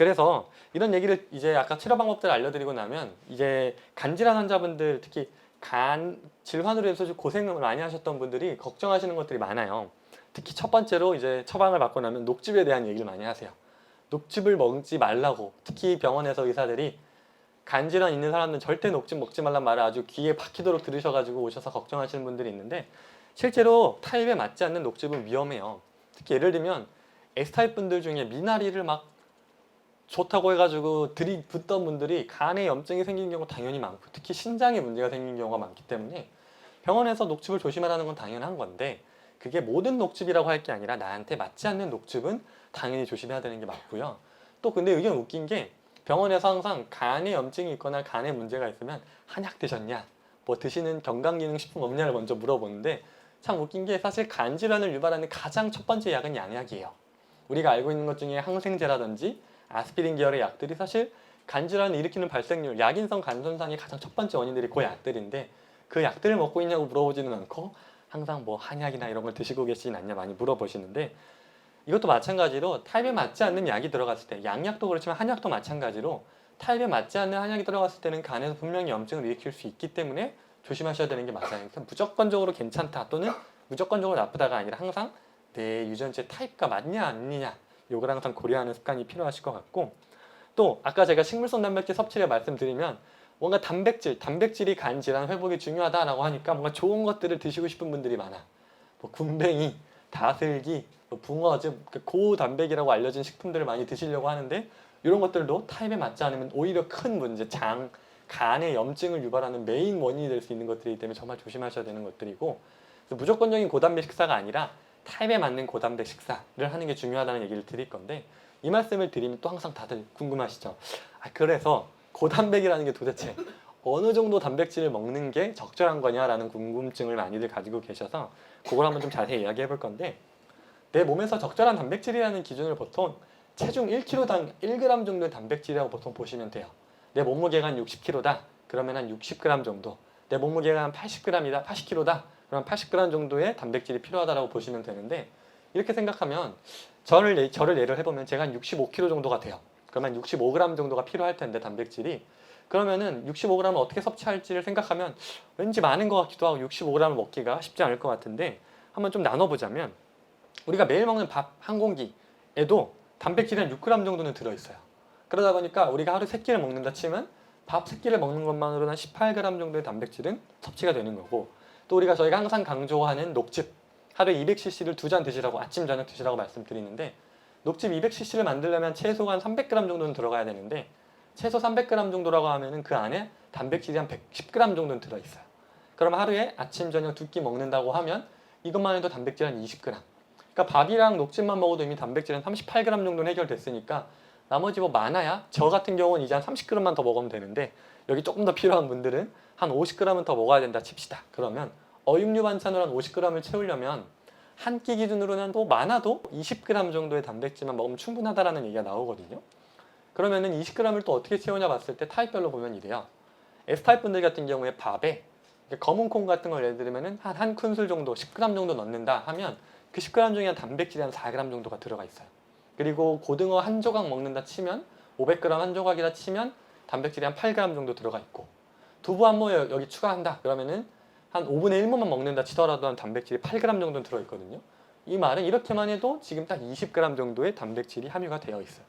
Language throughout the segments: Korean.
그래서 이런 얘기를 이제 아까 치료 방법들 알려드리고 나면 이제 간질환 환자분들 특히 간 질환으로 해서 좀 고생을 많이 하셨던 분들이 걱정하시는 것들이 많아요. 특히 첫 번째로 이제 처방을 받고 나면 녹즙에 대한 얘기를 많이 하세요. 녹즙을 먹지 말라고, 특히 병원에서 의사들이 간질환 있는 사람들은 절대 녹즙 먹지 말란 말을 아주 귀에 박히도록 들으셔가지고 오셔서 걱정하시는 분들이 있는데, 실제로 타입에 맞지 않는 녹즙은 위험해요. 특히 예를 들면 S타입 분들 중에 미나리를 막 좋다고 해가지고 들이붓던 분들이 간에 염증이 생긴 경우가 당연히 많고, 특히 신장에 문제가 생긴 경우가 많기 때문에 병원에서 녹즙을 조심하라는 건 당연한 건데, 그게 모든 녹즙이라고 할 게 아니라 나한테 맞지 않는 녹즙은 당연히 조심해야 되는 게 맞고요. 또 근데 이게 웃긴 게, 병원에서 항상 간에 염증이 있거나 간에 문제가 있으면 한약 드셨냐, 뭐 드시는 건강기능식품 없냐를 먼저 물어보는데, 참 웃긴 게 사실 간 질환을 유발하는 가장 첫 번째 약은 양약이에요. 우리가 알고 있는 것 중에 항생제라든지 아스피린 계열의 약들이 사실 간 질환을 일으키는 발생률, 약인성 간손상의 가장 첫 번째 원인들이 그 약들인데, 그 약들을 먹고 있냐고 물어보지는 않고 항상 뭐 한약이나 이런 걸 드시고 계시진 않냐 많이 물어보시는데, 이것도 마찬가지로 타입에 맞지 않는 약이 들어갔을 때, 양약도 그렇지만 한약도 마찬가지로 타입에 맞지 않는 한약이 들어갔을 때는 간에서 분명히 염증을 일으킬 수 있기 때문에 조심하셔야 되는 게 맞아요. 그래서 무조건적으로 괜찮다 또는 무조건적으로 나쁘다가 아니라 항상 내 유전체 타입과 맞냐 아니냐, 요걸 항상 고려하는 습관이 필요하실 것 같고, 또 아까 제가 식물성 단백질 섭취를 말씀드리면 뭔가 단백질이 간 질환 회복에 중요하다라고 하니까 뭔가 좋은 것들을 드시고 싶은 분들이 많아. 뭐 군뱅이, 다슬기, 뭐 붕어즙, 고단백이라고 알려진 식품들을 많이 드시려고 하는데, 이런 것들도 타입에 맞지 않으면 오히려 큰 문제, 간의 염증을 유발하는 메인 원인이 될 수 있는 것들이기 때문에 정말 조심하셔야 되는 것들이고, 무조건적인 고단백 식사가 아니라 타입에 맞는 고단백 식사를 하는 게 중요하다는 얘기를 드릴 건데, 이 말씀을 드리면 또 항상 다들 궁금하시죠? 그래서 고단백이라는 게 도대체 어느 정도 단백질을 먹는 게 적절한 거냐라는 궁금증을 많이들 가지고 계셔서 그걸 한번 좀 자세히 이야기해 볼 건데, 내 몸에서 적절한 단백질이라는 기준을 보통 체중 1kg당 1g 정도의 단백질이라고 보통 보시면 돼요. 내 몸무게가 한 60kg다. 그러면 한 60g 정도. 내 몸무게가 한 80g이다. 80kg다. 그럼 80g 정도의 단백질이 필요하다고 보시면 되는데, 이렇게 생각하면 저를 예를 해보면 제가 한 65kg 정도가 돼요. 그러면 65g 정도가 필요할 텐데 단백질이, 그러면은 65g을 어떻게 섭취할지를 생각하면 왠지 많은 것 같기도 하고 65g을 먹기가 쉽지 않을 것 같은데, 한번 좀 나눠보자면 우리가 매일 먹는 밥 한 공기에도 단백질이 한 6g 정도는 들어있어요. 그러다 보니까 우리가 하루 3끼를 먹는다 치면 밥 3끼를 먹는 것만으로는 한 18g 정도의 단백질은 섭취가 되는 거고, 또 저희가 항상 강조하는 녹즙, 하루에 200cc를 2잔 드시라고, 아침 저녁 드시라고 말씀드리는데, 녹즙 200cc를 만들려면 최소한 300g 정도는 들어가야 되는데, 최소 300g 정도라고 하면은 그 안에 단백질이 한 110g 정도는 들어있어요. 그럼 하루에 아침 저녁 2끼 먹는다고 하면 이것만 해도 단백질 한 20g. 그러니까 밥이랑 녹즙만 먹어도 이미 단백질은 38g 정도는 해결됐으니까, 나머지 뭐 많아야 저 같은 경우는 이제 한 30g만 더 먹으면 되는데, 여기 조금 더 필요한 분들은 한 50g은 더 먹어야 된다 칩시다. 그러면 어육류 반찬으로 한 50g을 채우려면 한 끼 기준으로는 또 많아도 20g 정도의 단백질만 먹으면 충분하다라는 얘기가 나오거든요. 그러면은 20g을 또 어떻게 채우냐 봤을 때 타입별로 보면 이래요. S타입 분들 같은 경우에 밥에 검은 콩 같은 걸 예를 들면은 한 큰술 정도, 10g 정도 넣는다 하면 그 10g 중에 단백질이 한 4g 정도가 들어가 있어요. 그리고 고등어 한 조각 먹는다 치면 500g 한 조각이라 치면 단백질이 한 8g 정도 들어가 있고, 두부 한 모 여기 추가한다 그러면은 한 5분의 1모만 먹는다 치더라도 한 단백질이 8g 정도 들어있거든요. 이 말은 이렇게만 해도 지금 딱 20g 정도의 단백질이 함유가 되어 있어요.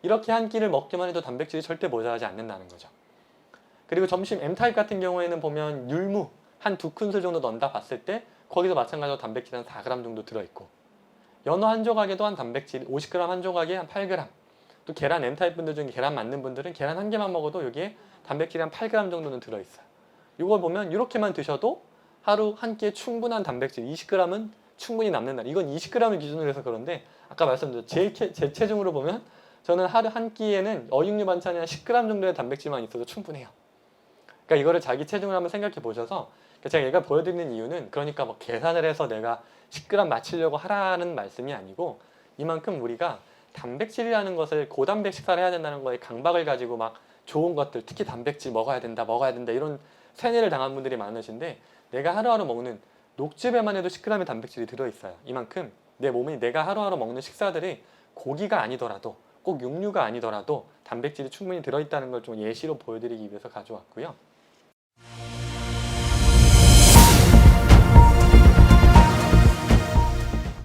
이렇게 한 끼를 먹기만 해도 단백질이 절대 모자라지 않는다는 거죠. 그리고 점심 M타입 같은 경우에는 보면 율무 한 2큰술 정도 넣는다 봤을 때 거기서 마찬가지로 단백질 한 4g 정도 들어있고, 연어 한 조각에도 한 단백질 50g 한 조각에 한 8g, 또 계란 M타입 분들 중에 계란 맞는 분들은 계란 한 개만 먹어도 여기에 단백질이 한 8g 정도는 들어있어요. 이걸 보면 이렇게만 드셔도 하루 한 끼에 충분한 단백질 20g은 충분히 남는다. 이건 20g을 기준으로 해서 그런데, 아까 말씀드렸죠. 제 체중으로 보면 저는 하루 한 끼에는 어육류 반찬이 한 10g 정도의 단백질만 있어도 충분해요. 그러니까 이거를 자기 체중을 한번 생각해 보셔서, 제가 얘가 보여드리는 이유는 그러니까 뭐 계산을 해서 내가 10g 맞추려고 하라는 말씀이 아니고, 이만큼 우리가 단백질이라는 것을 고단백 식사를 해야 된다는 거에 강박을 가지고 막 좋은 것들, 특히 단백질 먹어야 된다 이런 세뇌를 당한 분들이 많으신데, 내가 하루하루 먹는 녹즙에만 해도 10g의 단백질이 들어있어요. 이만큼 내 몸이 내가 하루하루 먹는 식사들이 고기가 아니더라도 꼭 육류가 아니더라도 단백질이 충분히 들어있다는 걸 좀 예시로 보여드리기 위해서 가져왔고요.